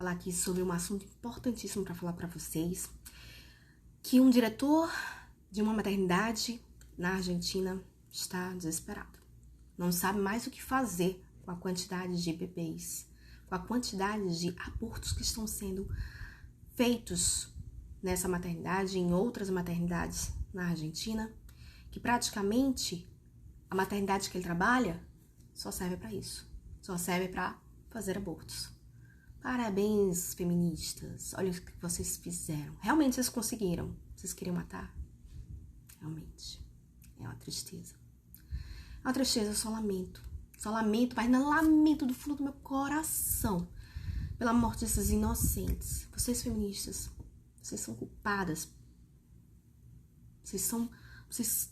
falar aqui sobre um assunto importantíssimo para falar para vocês, que um diretor de uma maternidade na Argentina está desesperado. Não sabe mais o que fazer com a quantidade de bebês, com a quantidade de abortos que estão sendo feitos nessa maternidade e em outras maternidades na Argentina, que praticamente a maternidade que ele trabalha só serve para isso, só serve para fazer abortos. Parabéns, feministas. Olha o que vocês fizeram. Realmente vocês conseguiram. Vocês queriam matar? Realmente. É uma tristeza. É uma tristeza, eu só lamento. Só lamento, mas não lamento do fundo do meu coração pela morte desses inocentes. Vocês, feministas, vocês são culpadas. Vocês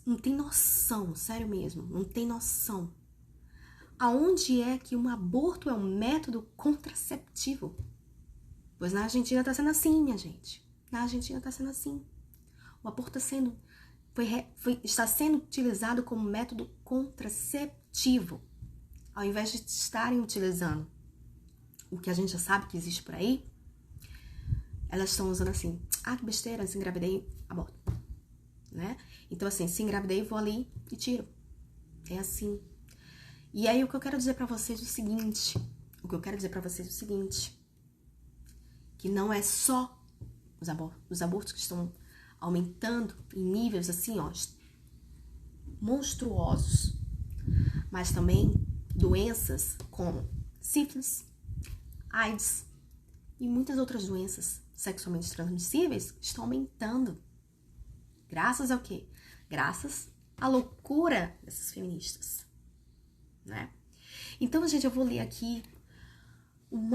não têm noção, sério mesmo, não tem noção. Aonde é que um aborto é um método contraceptivo? Pois na Argentina tá sendo assim, minha gente. Na Argentina tá sendo assim. O aborto está sendo utilizado como método contraceptivo. Ao invés de estarem utilizando o que a gente já sabe que existe por aí, elas estão usando assim, que besteira, se engravidei, aborto. Né? Então assim, se engravidei, vou ali e tiro. É assim. E aí o que eu quero dizer pra vocês é o seguinte, que não é só os abortos que estão aumentando em níveis assim, ó, monstruosos, mas também doenças como sífilis, AIDS e muitas outras doenças sexualmente transmissíveis estão aumentando. Graças ao quê? Graças à loucura dessas feministas. Né? Então, gente, eu vou ler aqui um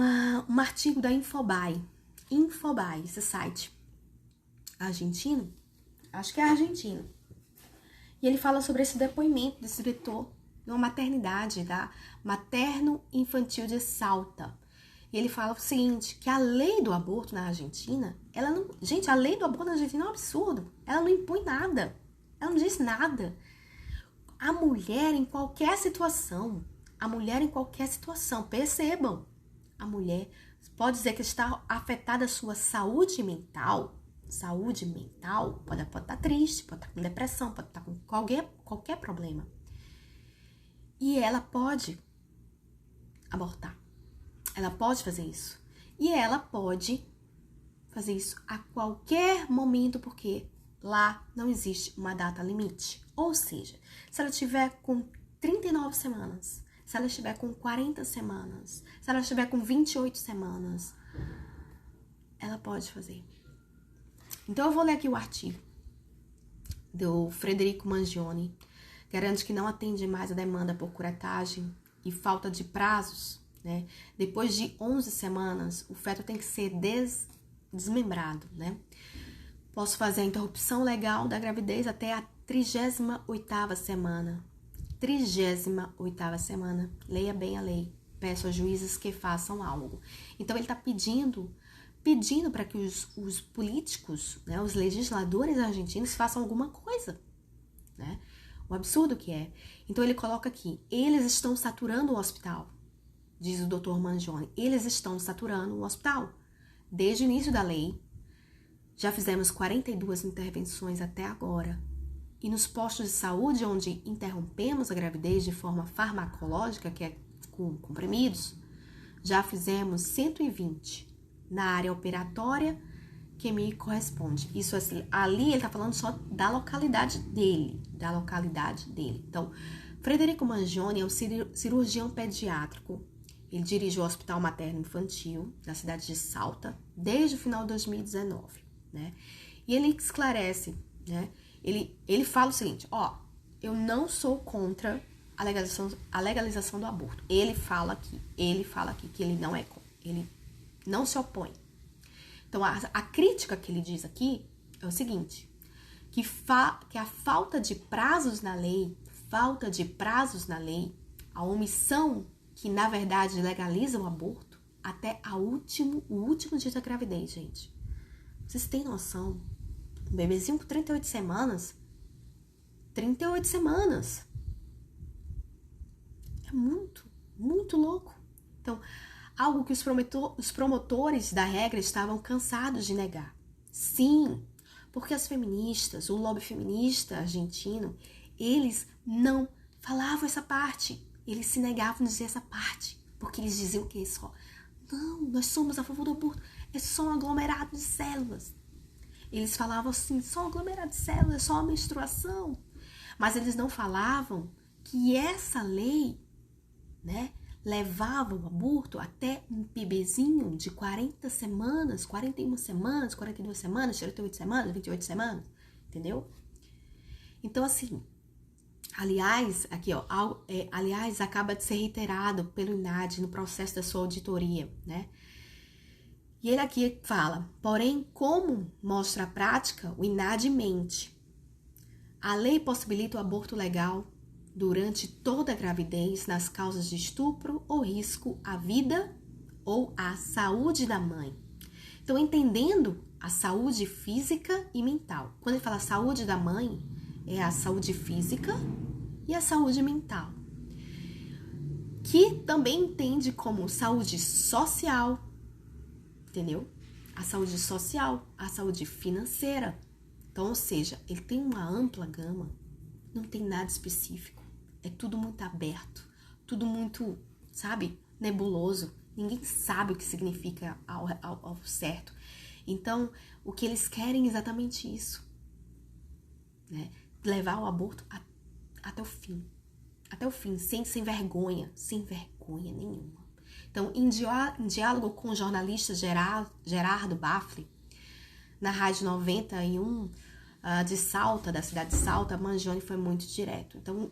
artigo da Infobae, esse site argentino, acho que é argentino, e ele fala sobre esse depoimento desse diretor de uma maternidade, da Materno Infantil de Salta. E ele fala o seguinte, que a lei do aborto na Argentina, gente, a lei do aborto na Argentina é um absurdo, ela não impõe nada, ela não diz nada. A mulher em qualquer situação, percebam, a mulher pode dizer que está afetada a sua saúde mental, pode estar triste, pode estar com depressão, pode estar com qualquer problema. E ela pode abortar, ela pode fazer isso. E ela pode fazer isso a qualquer momento, porque lá não existe uma data limite. Ou seja, se ela estiver com 39 semanas, se ela estiver com 40 semanas, se ela estiver com 28 semanas, ela pode fazer. Então eu vou ler aqui o artigo do Frederico Mangione, garante que não atende mais a demanda por curetagem e falta de prazos, né? Depois de 11 semanas, o feto tem que ser desmembrado, né? Posso fazer a interrupção legal da gravidez até a 38ª semana. 38ª semana. Leia bem a lei. Peço aos juízes que façam algo. Então, ele está pedindo para que os políticos, né, os legisladores argentinos façam alguma coisa, né? O absurdo que é. Então, ele coloca aqui, eles estão saturando o hospital, diz o Dr. Mangione. Eles estão saturando o hospital. Desde o início da lei, já fizemos 42 intervenções até agora. E nos postos de saúde, onde interrompemos a gravidez de forma farmacológica, que é com comprimidos, já fizemos 120 na área operatória que me corresponde. Isso assim, ali ele tá falando só da localidade dele, Então, Frederico Mangione é um cirurgião pediátrico. Ele dirige o Hospital Materno Infantil da cidade de Salta desde o final de 2019, né? E ele esclarece, né? Ele fala o seguinte, eu não sou contra a legalização do aborto. Ele fala aqui que ele não é contra, ele não se opõe. Então, a crítica que ele diz aqui é o seguinte, que a falta de prazos na lei, a omissão que, na verdade, legaliza o aborto até o último dia da gravidez, gente. Vocês têm noção? Um bebezinho com 38 semanas. 38 semanas. É muito, muito louco. Então, algo que os promotores da regra estavam cansados de negar. Sim, porque as feministas, o lobby feminista argentino, eles não falavam essa parte. Eles se negavam a dizer essa parte. Porque eles diziam que é só. Não, nós somos a favor do aborto. É só um aglomerado de células. Eles falavam assim, só um aglomerado de células, é só uma menstruação. Mas eles não falavam que essa lei, né, levava o aborto até um bebezinho de 40 semanas, 41 semanas, 42 semanas, 38 semanas, 28 semanas, entendeu? Então, assim, aliás, aqui, ó, aliás, acaba de ser reiterado pelo INAD no processo da sua auditoria, né? E ele aqui fala, porém, como mostra a prática, o INAD mente. A lei possibilita o aborto legal durante toda a gravidez nas causas de estupro ou risco à vida ou à saúde da mãe. Então, entendendo a saúde física e mental. Quando ele fala saúde da mãe, é a saúde física e a saúde mental. Que também entende como saúde social, entendeu? A saúde social, a saúde financeira. Então, ou seja, ele tem uma ampla gama, não tem nada específico. É tudo muito aberto, tudo muito, sabe, nebuloso. Ninguém sabe o que significa ao certo. Então, o que eles querem é exatamente isso, né? Levar o aborto até o fim. Até o fim, sem vergonha nenhuma. Então, em diálogo com o jornalista Gerardo Baffle, na Rádio 91 de Salta, da cidade de Salta, Mangione foi muito direto. Então,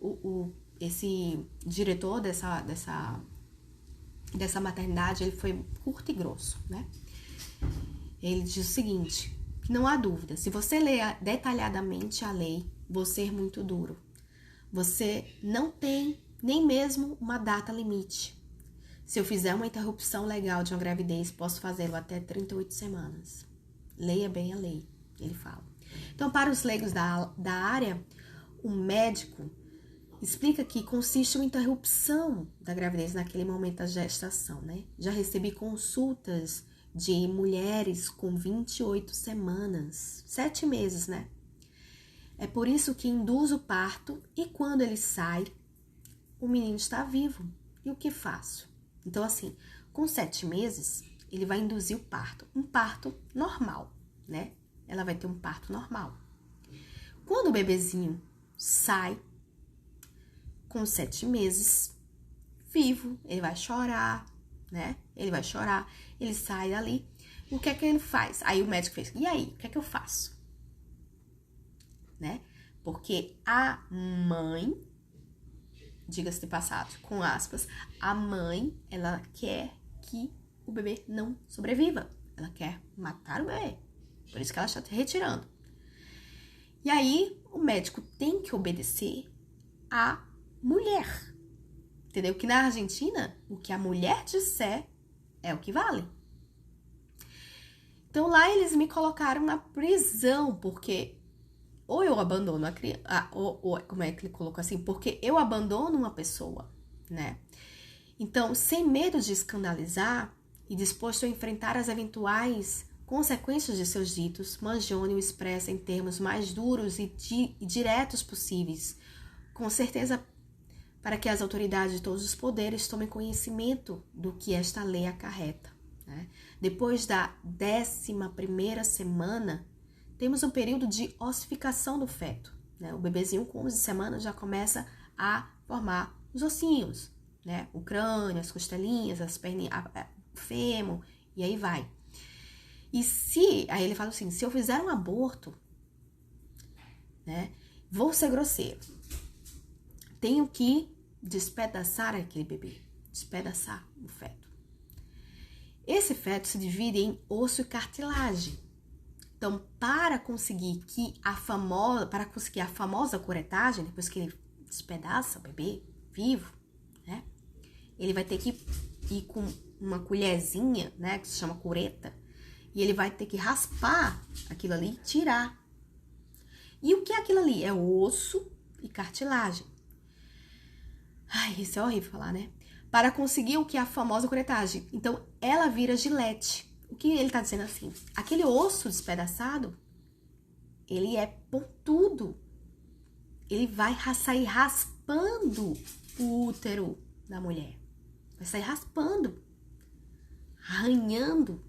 esse diretor dessa maternidade, ele foi curto e grosso, né? Ele diz o seguinte, não há dúvida, se você ler detalhadamente a lei, vou ser muito duro. Você não tem nem mesmo uma data limite. Se eu fizer uma interrupção legal de uma gravidez, posso fazê-lo até 38 semanas. Leia bem a lei, ele fala. Então, para os leigos da área, o médico explica que consiste uma interrupção da gravidez naquele momento da gestação, né? Já recebi consultas de mulheres com 28 semanas, 7 meses, né? É por isso que induz o parto e quando ele sai, o menino está vivo. E o que faço? Então, assim, com 7 meses, ele vai induzir o parto. Um parto normal, né? Ela vai ter um parto normal. Quando o bebezinho sai, com 7 meses, vivo, ele vai chorar, né? Ele vai chorar, ele sai dali. O que é que ele faz? Aí o médico fez, e aí, o que é que eu faço? Né? Porque a mãe, diga-se de passagem, com aspas, a mãe, ela quer que o bebê não sobreviva. Ela quer matar o bebê. Por isso que ela está retirando. E aí, o médico tem que obedecer a mulher. Entendeu? Que na Argentina, o que a mulher disser é o que vale. Então, lá eles me colocaram na prisão, porque ou eu abandono a criança, ou como é que ele colocou assim? Porque eu abandono uma pessoa, né? Então, sem medo de escandalizar e disposto a enfrentar as eventuais consequências de seus ditos, Mangione o expressa em termos mais duros e diretos possíveis, com certeza para que as autoridades de todos os poderes tomem conhecimento do que esta lei acarreta, né? Depois da 11ª semana, temos um período de ossificação do feto, né? O bebezinho com 11 semanas já começa a formar os ossinhos, né? O crânio, as costelinhas, as perninhas, o fêmur, e aí vai. Aí ele fala assim, se eu fizer um aborto, né? Vou ser grosseiro. Tenho que despedaçar aquele bebê, despedaçar o feto. Esse feto se divide em osso e cartilagem. Então, para conseguir a famosa curetagem, depois que ele despedaça o bebê vivo, né? Ele vai ter que ir com uma colherzinha, né, que se chama cureta, e ele vai ter que raspar aquilo ali e tirar. E o que é aquilo ali? É osso e cartilagem. Ai, isso é horrível falar, né? para conseguir o que é a famosa curetagem. Então, ela vira gilete. O que ele está dizendo assim? Aquele osso despedaçado, ele é pontudo. Ele vai sair raspando o útero da mulher. Vai sair raspando, arranhando,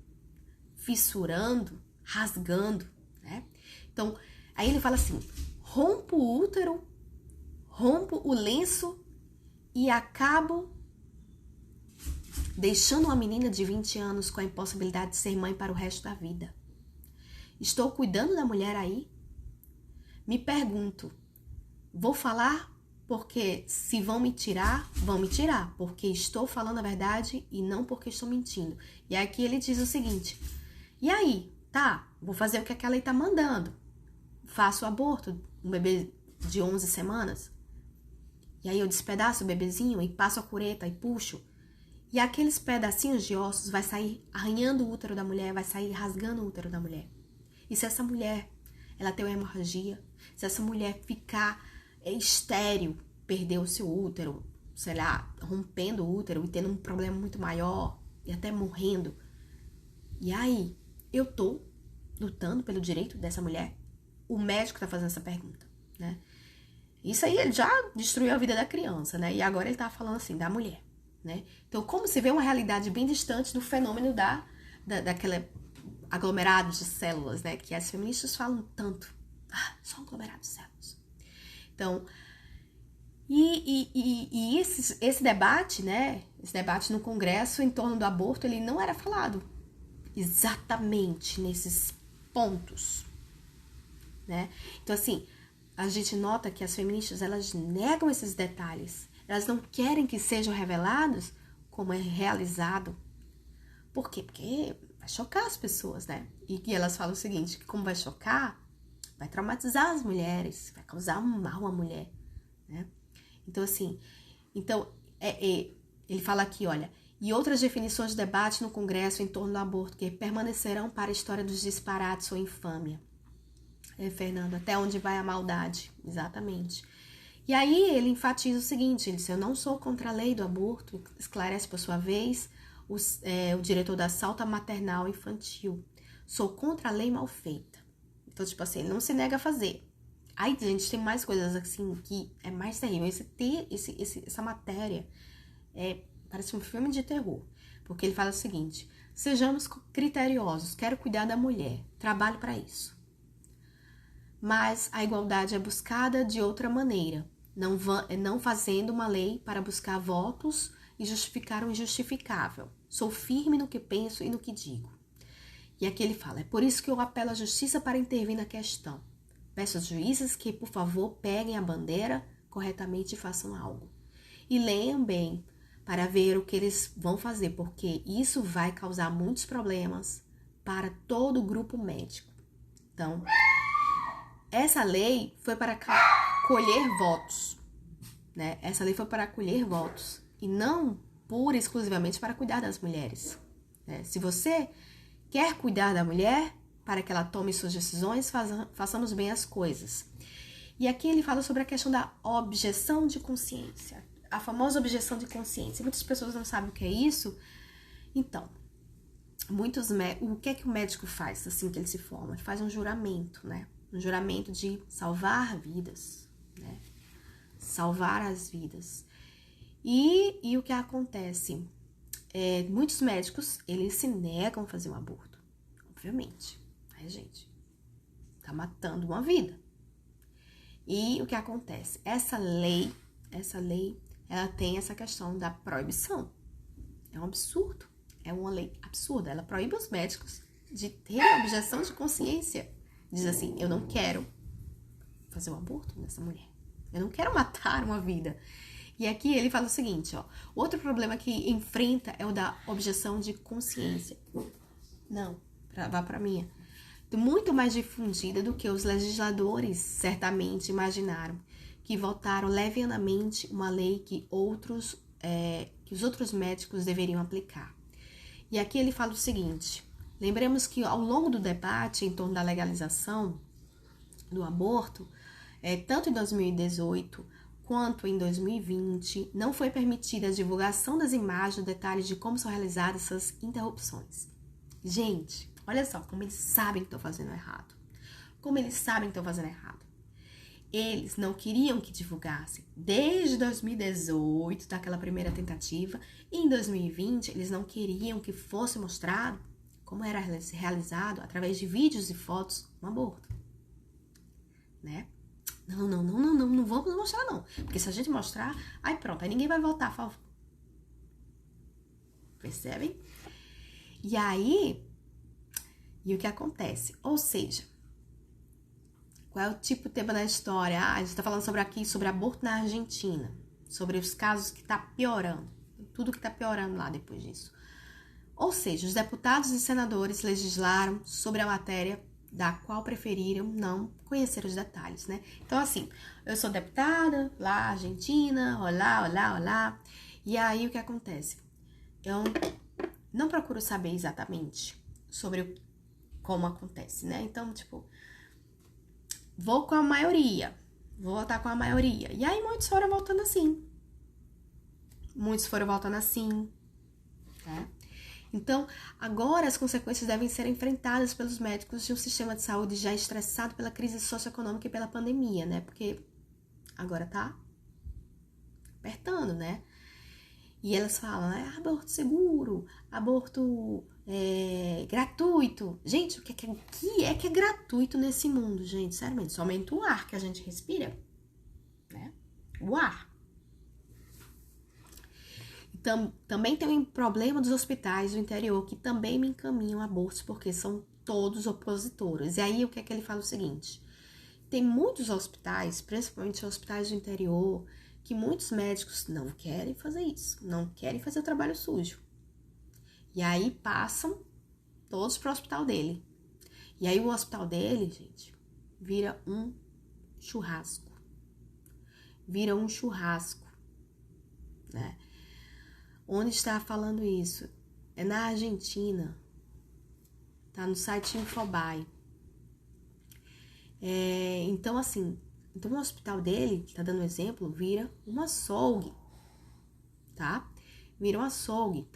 fissurando, rasgando, né? Então, aí ele fala assim, rompo o útero, rompo o lenço e acabo deixando uma menina de 20 anos com a impossibilidade de ser mãe para o resto da vida. Estou cuidando da mulher aí? Me pergunto, vou falar porque se vão me tirar, porque estou falando a verdade e não porque estou mentindo. E aqui ele diz o seguinte, e aí, tá, vou fazer o que aquela lei tá mandando. Faço o aborto, um bebê de 11 semanas. E aí eu despedaço o bebezinho e passo a cureta e puxo. E aqueles pedacinhos de ossos vai sair arranhando o útero da mulher, vai sair rasgando o útero da mulher. E se essa mulher, ela tem uma hemorragia, se essa mulher ficar estéril, perder o seu útero, sei lá, rompendo o útero e tendo um problema muito maior e até morrendo. E aí, eu tô lutando pelo direito dessa mulher? O médico tá fazendo essa pergunta, né? Isso aí ele já destruiu a vida da criança, né? E agora ele tá falando assim, da mulher, né? Então, como se vê uma realidade bem distante do fenômeno daquele aglomerado de células, né? Que as feministas falam tanto. Só um aglomerado de células. Então, esse debate, né? Esse debate no Congresso em torno do aborto, ele não era falado exatamente nesses pontos, né? Então, assim, a gente nota que as feministas, elas negam esses detalhes. Elas não querem que sejam revelados como é realizado. Por quê? Porque vai chocar as pessoas, né? E elas falam o seguinte, que como vai chocar, vai traumatizar as mulheres, vai causar um mal à mulher, né? Então, assim, ele fala aqui, olha, e outras definições de debate no Congresso em torno do aborto que permanecerão para a história dos disparates ou infâmia. Fernando, até onde vai a maldade? Exatamente. E aí ele enfatiza o seguinte, ele diz, eu não sou contra a lei do aborto, esclarece por sua vez o diretor da Salta Maternal Infantil. Sou contra a lei mal feita. Então, tipo assim, ele não se nega a fazer. Aí, gente, tem mais coisas assim que é mais terrível. Essa matéria parece um filme de terror. Porque ele fala o seguinte, sejamos criteriosos, quero cuidar da mulher, trabalho para isso. Mas a igualdade é buscada de outra maneira, não fazendo uma lei para buscar votos e justificar o injustificável. Sou firme no que penso e no que digo. E aqui ele fala, é por isso que eu apelo à justiça para intervir na questão. Peço aos juízes que, por favor, peguem a bandeira corretamente e façam algo. E leiam bem para ver o que eles vão fazer, porque isso vai causar muitos problemas para todo o grupo médico. Então, essa lei foi para colher votos, né? Essa lei foi para colher votos e não pura e exclusivamente para cuidar das mulheres, né? Se você quer cuidar da mulher para que ela tome suas decisões, façamos bem as coisas. E aqui ele fala sobre a questão da objeção de consciência, a famosa objeção de consciência. Muitas pessoas não sabem o que é isso. Então, o que é que o médico faz assim que ele se forma? Ele faz um juramento, né? Um juramento de salvar vidas, né? Salvar as vidas. E o que acontece? Muitos médicos, eles se negam a fazer um aborto, obviamente. Gente, tá matando uma vida. E o que acontece? Essa lei, ela tem essa questão da proibição. É um absurdo. É uma lei absurda. Ela proíbe os médicos de ter objeção de consciência. Diz assim, eu não quero fazer um aborto nessa mulher. Eu não quero matar uma vida. E aqui ele fala o seguinte, ó. Outro problema que enfrenta é o da objeção de consciência. Não, vá pra minha. Muito mais difundida do que os legisladores certamente imaginaram, que votaram levianamente uma lei que os outros médicos deveriam aplicar. E aqui ele fala o seguinte, lembremos que ao longo do debate em torno da legalização do aborto, tanto em 2018 quanto em 2020 não foi permitida a divulgação das imagens ou detalhes de como são realizadas essas interrupções. Gente, olha só como eles sabem que estão fazendo errado. Como eles sabem que estão fazendo errado. Eles não queriam que divulgassem. Desde 2018, daquela primeira tentativa, e em 2020, eles não queriam que fosse mostrado como era realizado, através de vídeos e fotos, um aborto. Né? Não vamos mostrar não. Porque se a gente mostrar, aí pronto, aí ninguém vai voltar a favor. Percebem? E aí, e o que acontece? Ou seja, qual é o tipo de tema da história? A gente tá falando sobre aborto na Argentina, sobre os casos que tá piorando, tudo que tá piorando lá depois disso. Ou seja, os deputados e senadores legislaram sobre a matéria da qual preferiram não conhecer os detalhes, né? Então, assim, eu sou deputada lá, Argentina, olá. E aí, o que acontece? Eu não procuro saber exatamente sobre como acontece, né? Então, tipo, vou com a maioria, vou votar com a maioria. E aí, muitos foram votando assim. Né? Então, agora as consequências devem ser enfrentadas pelos médicos de um sistema de saúde já estressado pela crise socioeconômica e pela pandemia, né? Porque agora tá apertando, né? E elas falam, aborto seguro, aborto gratuito. Gente, o que é gratuito nesse mundo, gente? Sério, somente o ar que a gente respira, né? O ar. Também tem um problema dos hospitais do interior que também me encaminham abortos porque são todos opositores. E aí o que é que ele fala o seguinte? Tem muitos hospitais, principalmente hospitais do interior, que muitos médicos não querem fazer isso, não querem fazer o trabalho sujo. E aí passam todos para o hospital dele. E aí o hospital dele, gente, vira um churrasco. Né? Onde está falando isso? É na Argentina. Tá no site Infobae. Então, assim, o hospital dele, tá dando exemplo, vira um açougue. Tá? Vira um açougue.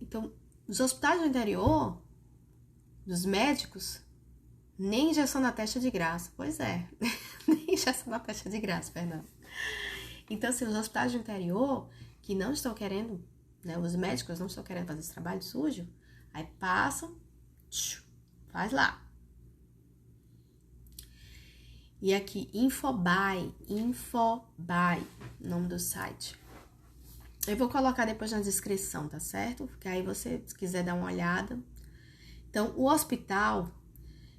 Então, os hospitais do interior, dos médicos, nem injeção na testa de graça. Pois é, nem injeção na testa de graça, Fernanda. Então, assim, os hospitais do interior que não estão querendo, né, os médicos não estão querendo fazer esse trabalho sujo, aí passam, faz lá. E aqui, Infobae, nome do site. Eu vou colocar depois na descrição, tá certo? Porque aí você, se quiser dar uma olhada. Então, o hospital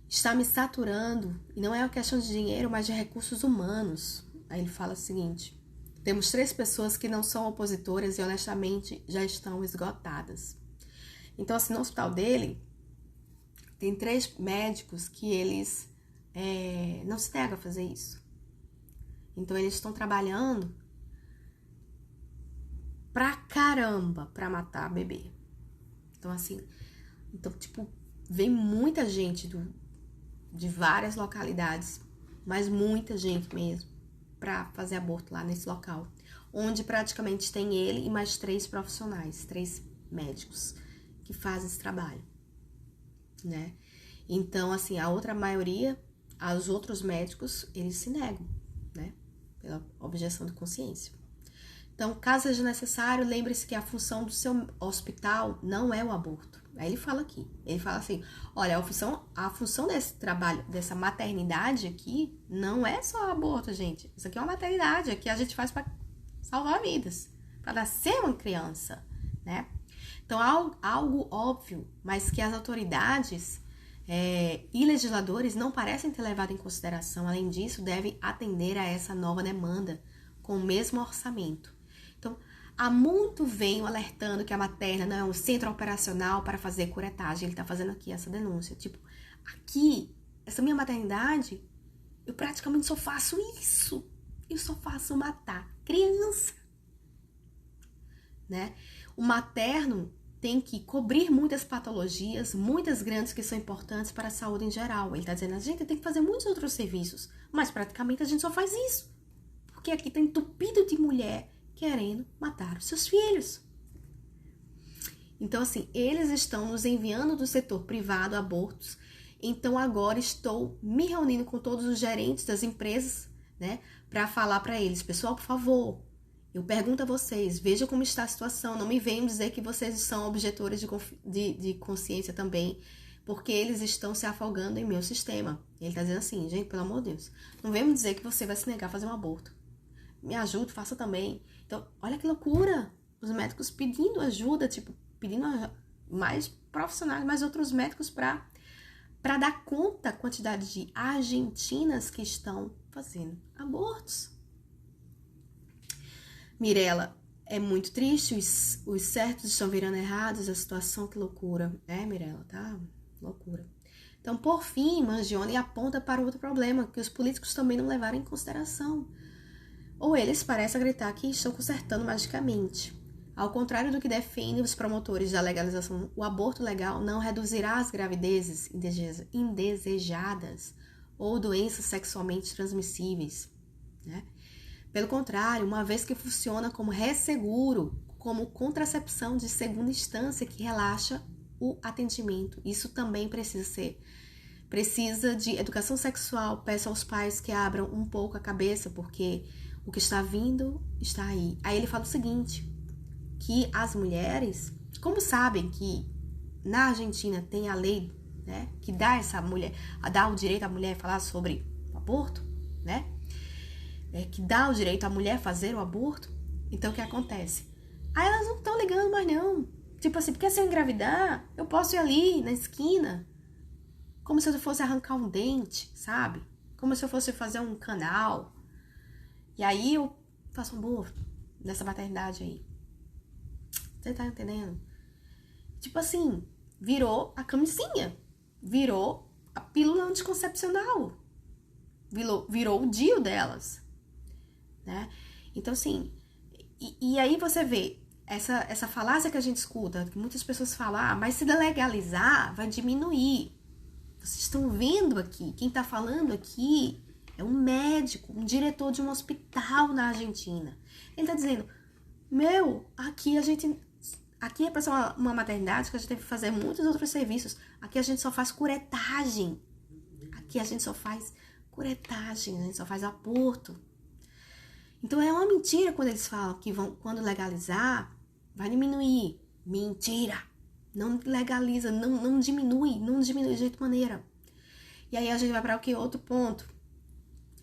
está me saturando, e não é uma questão de dinheiro, mas de recursos humanos. Aí ele fala o seguinte: temos 3 pessoas que não são opositoras e honestamente já estão esgotadas. Então, assim, no hospital dele, tem 3 médicos que eles não se negam a fazer isso. Então, eles estão trabalhando pra caramba pra matar bebê. Então, assim, tipo, vem muita gente de várias localidades, mas muita gente mesmo, pra fazer aborto lá nesse local, onde praticamente tem ele e mais 3 profissionais, 3 médicos que fazem esse trabalho, né? Então, assim, a outra maioria, os outros médicos, eles se negam, né? Pela objeção de consciência. Então, caso seja necessário, lembre-se que a função do seu hospital não é o aborto. Aí ele fala aqui, ele fala assim, olha, a função desse trabalho, dessa maternidade aqui, não é só aborto, gente. Isso aqui é uma maternidade, aqui a gente faz para salvar vidas, para nascer uma criança, né? Então, algo óbvio, mas que as autoridades e legisladores não parecem ter levado em consideração. Além disso, devem atender a essa nova demanda com o mesmo orçamento. Então, há muito venho alertando que a materna não é um centro operacional para fazer curetagem. Ele está fazendo aqui essa denúncia. Tipo, aqui, essa minha maternidade, eu praticamente só faço isso. Eu só faço matar criança. Né? O materno tem que cobrir muitas patologias, muitas grandes que são importantes para a saúde em geral. Ele está dizendo, a gente tem que fazer muitos outros serviços, mas praticamente a gente só faz isso. porque aqui tá entupido de mulher querendo matar os seus filhos. Então, assim, eles estão nos enviando do setor privado abortos. Então, agora estou me reunindo com todos os gerentes das empresas, né, para falar para eles, pessoal, por favor, eu pergunto a vocês, vejam como está a situação, não me venham dizer que vocês são objetores de consciência também, porque eles estão se afogando em meu sistema. Ele está dizendo assim, gente, pelo amor de Deus, não venham me dizer que você vai se negar a fazer um aborto. Me ajude, faça também. Então, olha que loucura, os médicos pedindo ajuda, tipo, pedindo mais profissionais, mais outros médicos para dar conta da quantidade de argentinas que estão fazendo abortos. Mirella, é muito triste, os certos estão virando errados, a situação, que loucura. É, Mirella, tá? Loucura. Então, por fim, Mangione aponta para outro problema, que os políticos também não levaram em consideração. Ou eles parecem acreditar que estão consertando magicamente. Ao contrário do que defendem os promotores da legalização, o aborto legal não reduzirá as gravidezes indesejadas ou doenças sexualmente transmissíveis, né? Pelo contrário, uma vez que funciona como resseguro, como contracepção de segunda instância que relaxa o atendimento. Isso também precisa de educação sexual. Peço aos pais que abram um pouco a cabeça, porque o que está vindo está aí. Aí ele fala o seguinte, que as mulheres, como sabem que na Argentina tem a lei, né, que dá dá o direito à mulher falar sobre o aborto, né, que dá o direito à mulher fazer o aborto, então o que acontece? Aí elas não estão ligando mais não, tipo assim, porque se eu engravidar, eu posso ir ali na esquina, como se eu fosse arrancar um dente, sabe? Como se eu fosse fazer um canal, e aí eu faço um aborto nessa maternidade aí. Você tá entendendo? Tipo assim, virou a camisinha, virou a pílula anticoncepcional, virou o DIU delas, né? Então, assim, e aí você vê essa falácia que a gente escuta, que muitas pessoas falam, mas se legalizar, vai diminuir. Vocês estão vendo aqui, quem tá falando aqui é um médico, um diretor de um hospital na Argentina. Ele tá dizendo, aqui é para ser uma maternidade que a gente teve que fazer muitos outros serviços. Aqui a gente só faz curetagem. Aqui a gente só faz curetagem, a gente só faz aborto. Então é uma mentira quando eles falam que quando legalizar, vai diminuir. Mentira! Não legaliza, não diminui de jeito maneira. E aí a gente vai para o que? Outro ponto.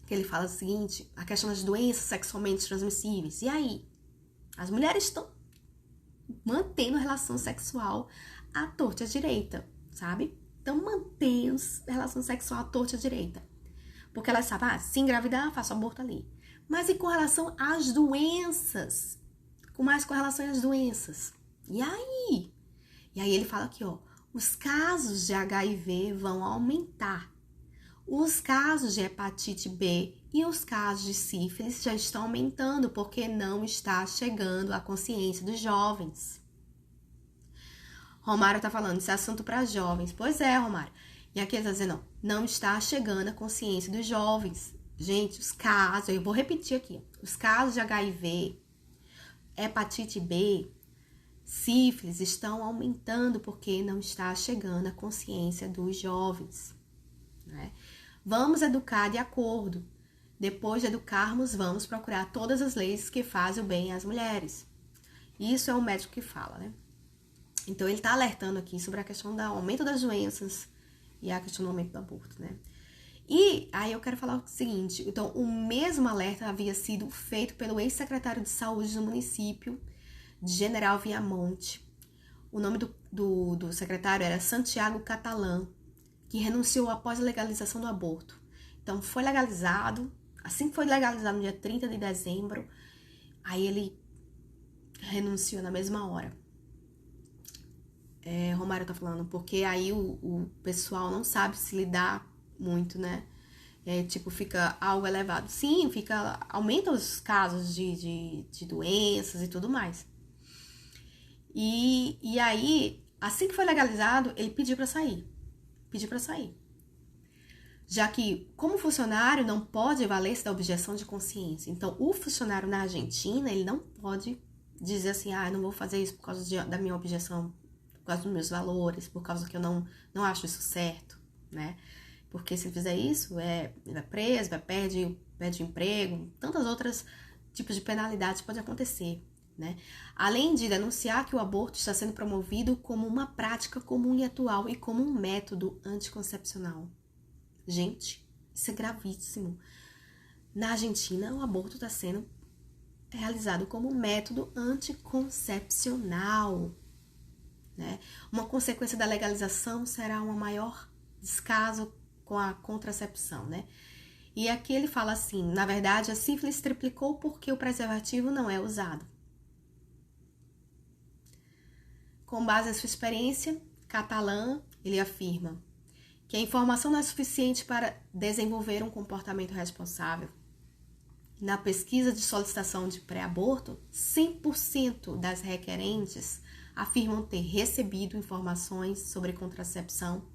Que ele fala o seguinte, a questão das doenças sexualmente transmissíveis. E aí? As mulheres estão mantendo relação sexual à torta e à direita, sabe? Estão mantendo relação sexual à torta e à direita. Porque elas sabem, se engravidar, faço aborto ali. Mas e com relação às doenças? Com relação às doenças? E aí? E aí ele fala aqui, ó, os casos de HIV vão aumentar. Os casos de hepatite B e os casos de sífilis já estão aumentando porque não está chegando à consciência dos jovens. Romário tá falando, isso é assunto para jovens. Pois é, Romário. E aqui ele tá dizendo, não está chegando à consciência dos jovens. Gente, os casos, eu vou repetir aqui, os casos de HIV, hepatite B, sífilis estão aumentando porque não está chegando à consciência dos jovens, né? Vamos educar de acordo. Depois de educarmos, vamos procurar todas as leis que fazem o bem às mulheres. Isso é o médico que fala, né? Então, ele está alertando aqui sobre a questão do aumento das doenças e a questão do aumento do aborto, né? E aí eu quero falar o seguinte, então, o mesmo alerta havia sido feito pelo ex-secretário de saúde do município, de General Viamonte. O nome do secretário era Santiago Catalã, que renunciou após a legalização do aborto. Então, foi legalizado, assim que foi legalizado no dia 30 de dezembro, aí ele renunciou na mesma hora. Romário tá falando, porque aí o pessoal não sabe se lidar muito, né? Fica algo elevado. Sim, aumenta os casos de doenças e tudo mais. E aí, assim que foi legalizado, ele pediu pra sair. já que, como funcionário, não pode valer-se da objeção de consciência. Então, o funcionário na Argentina, ele não pode dizer assim, eu não vou fazer isso por causa da minha objeção, por causa dos meus valores, por causa que eu não acho isso certo, né? Porque se fizer isso, vai preso, perde emprego, tantas outras tipos de penalidades pode acontecer, né? Além de denunciar que o aborto está sendo promovido como uma prática comum e atual e como um método anticoncepcional. Gente, isso é gravíssimo. Na Argentina, o aborto está sendo realizado como método anticoncepcional, né? Uma consequência da legalização será um maior descaso com a contracepção, né? E aqui ele fala assim, na verdade, a sífilis triplicou porque o preservativo não é usado. Com base em sua experiência catalã, ele afirma que a informação não é suficiente para desenvolver um comportamento responsável. Na pesquisa de solicitação de pré-aborto, 100% das requerentes afirmam ter recebido informações sobre contracepção.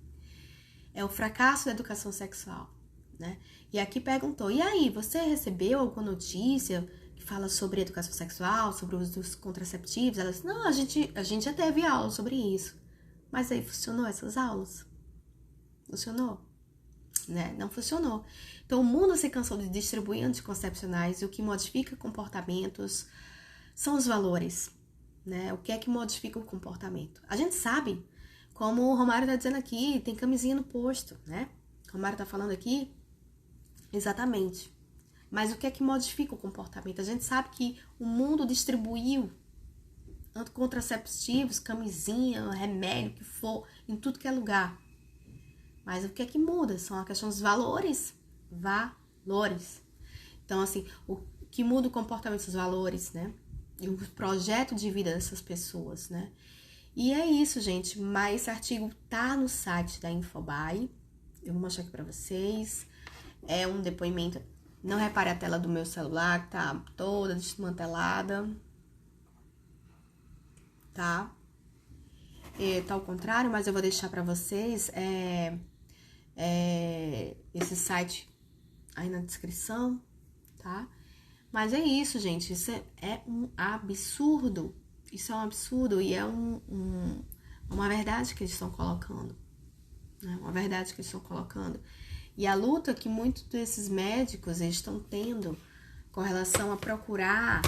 É o fracasso da educação sexual, né? E aqui perguntou, e aí, você recebeu alguma notícia que fala sobre educação sexual, sobre o uso dos contraceptivos? Ela disse, não, a gente já teve aula sobre isso. Mas aí funcionou essas aulas? Funcionou? Né? Não funcionou. Então, o mundo se cansou de distribuir anticoncepcionais e o que modifica comportamentos são os valores, né? O que é que modifica o comportamento? A gente sabe, como o Romário está dizendo aqui, tem camisinha no posto, né? O Romário está falando aqui, exatamente. Mas o que é que modifica o comportamento? A gente sabe que o mundo distribuiu contraceptivos, camisinha, remédio, o que for, em tudo que é lugar. Mas o que é que muda? São a questão dos valores. Valores. Então, assim, o que muda o comportamento dos valores, né? E o projeto de vida dessas pessoas, né? E é isso, gente. Mas esse artigo tá no site da Infobae. Eu vou mostrar aqui pra vocês. É um depoimento. Não repare a tela do meu celular, que tá toda desmantelada. Tá? Tá ao contrário, mas eu vou deixar pra vocês esse site aí na descrição, tá? Mas é isso, gente, isso é um absurdo, isso é um absurdo e é uma verdade que eles estão colocando, né? Uma verdade que eles estão colocando. E a luta que muitos desses médicos eles estão tendo com relação a procurar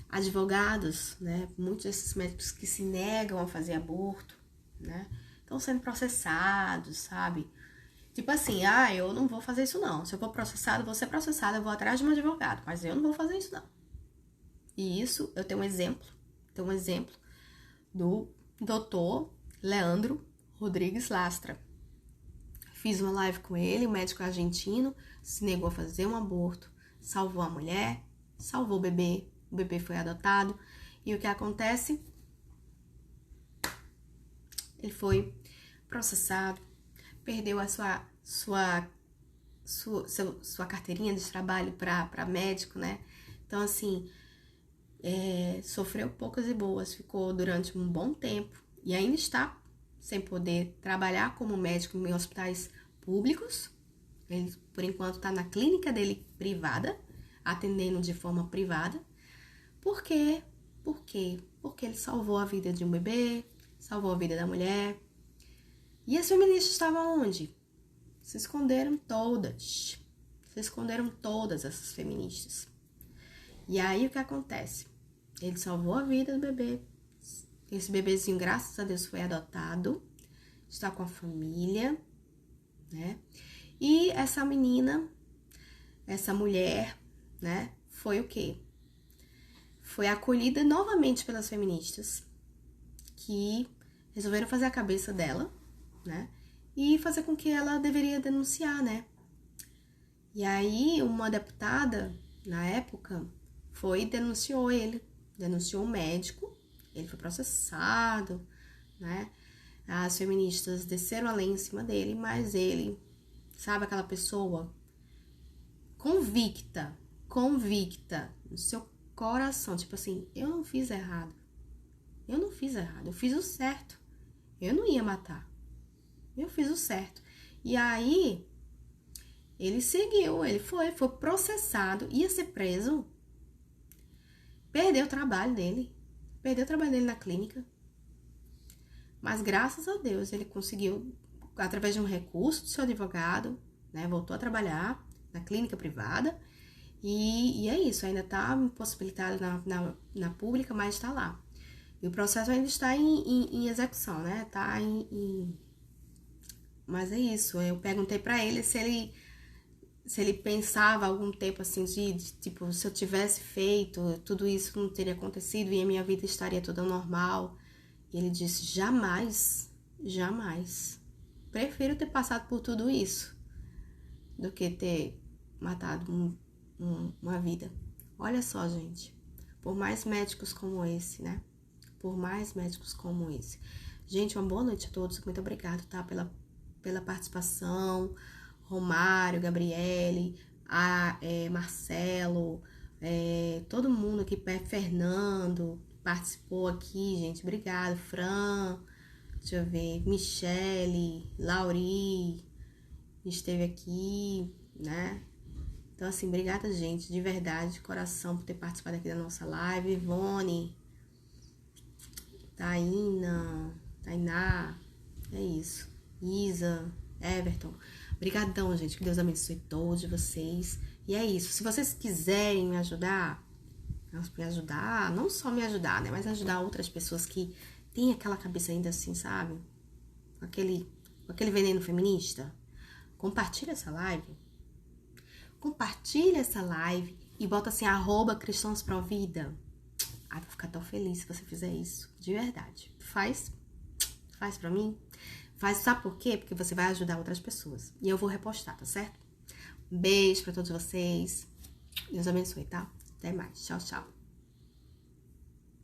advogados, né? Muitos desses médicos que se negam a fazer aborto, né? Estão sendo processados, sabe? Tipo assim, eu não vou fazer isso não. Se eu for processado, vou ser processado, eu vou atrás de um advogado, mas eu não vou fazer isso não. E isso, eu tenho um exemplo do doutor Leandro Rodrigues Lastra. Fiz uma live com ele, um médico argentino, se negou a fazer um aborto, salvou a mulher, salvou o bebê foi adotado. E o que acontece? Ele foi processado, perdeu a sua carteirinha de trabalho para médico, né? Então, assim, sofreu poucas e boas, ficou durante um bom tempo e ainda está sem poder trabalhar como médico em hospitais públicos. Ele, por enquanto, está na clínica dele privada, atendendo de forma privada. Por quê? Por quê? Porque ele salvou a vida de um bebê, salvou a vida da mulher. E as feministas estavam onde? Se esconderam todas. Se esconderam todas essas feministas. E aí o que acontece? Ele salvou a vida do bebê. Esse bebezinho, graças a Deus, foi adotado. Está com a família, né? E essa menina, essa mulher, né? Foi o quê? Foi acolhida novamente pelas feministas, que resolveram fazer a cabeça dela, né? E fazer com que ela deveria denunciar, né? E aí uma deputada, na época, foi e denunciou ele. Denunciou o médico, ele foi processado, né? As feministas desceram a lenha em cima dele, mas ele, sabe aquela pessoa convicta no seu coração, tipo assim, eu não fiz errado, eu fiz o certo, eu não ia matar, eu fiz o certo. E aí, ele seguiu, ele foi processado, ia ser preso, perdeu o trabalho dele na clínica. Mas graças a Deus ele conseguiu, através de um recurso do seu advogado, né, voltou a trabalhar na clínica privada. E é isso, ainda tá impossibilitado na pública, mas tá lá. E o processo ainda está em execução, né? Mas é isso, eu perguntei pra ele se ele pensava algum tempo assim tipo, se eu tivesse feito, tudo isso não teria acontecido e a minha vida estaria toda normal. E ele disse, jamais, jamais. Prefiro ter passado por tudo isso do que ter matado uma vida. Olha só, gente, por mais médicos como esse, né? Por mais médicos como esse. Gente, uma boa noite a todos, muito obrigada, tá? Pela participação, Romário, Gabriele, Marcelo, todo mundo aqui, Fernando, participou aqui, gente, obrigado, Fran, deixa eu ver, Michele, Lauri, esteve aqui, né? Então, assim, obrigada, gente, de verdade, de coração, por ter participado aqui da nossa live. Ivone, Tainá, é isso. Isa, Everton. Obrigadão, gente, que Deus abençoe todos vocês. E é isso, se vocês quiserem me ajudar, não só me ajudar, né, mas ajudar outras pessoas que têm aquela cabeça ainda assim, sabe? Com aquele veneno feminista. Compartilha essa live. Compartilha essa live e bota assim, @cristãosprovida. Ai, vou ficar tão feliz se você fizer isso. De verdade. Faz pra mim. Faz, sabe por quê? Porque você vai ajudar outras pessoas. E eu vou repostar, tá certo? Um beijo pra todos vocês. Deus abençoe, tá? Até mais. Tchau, tchau.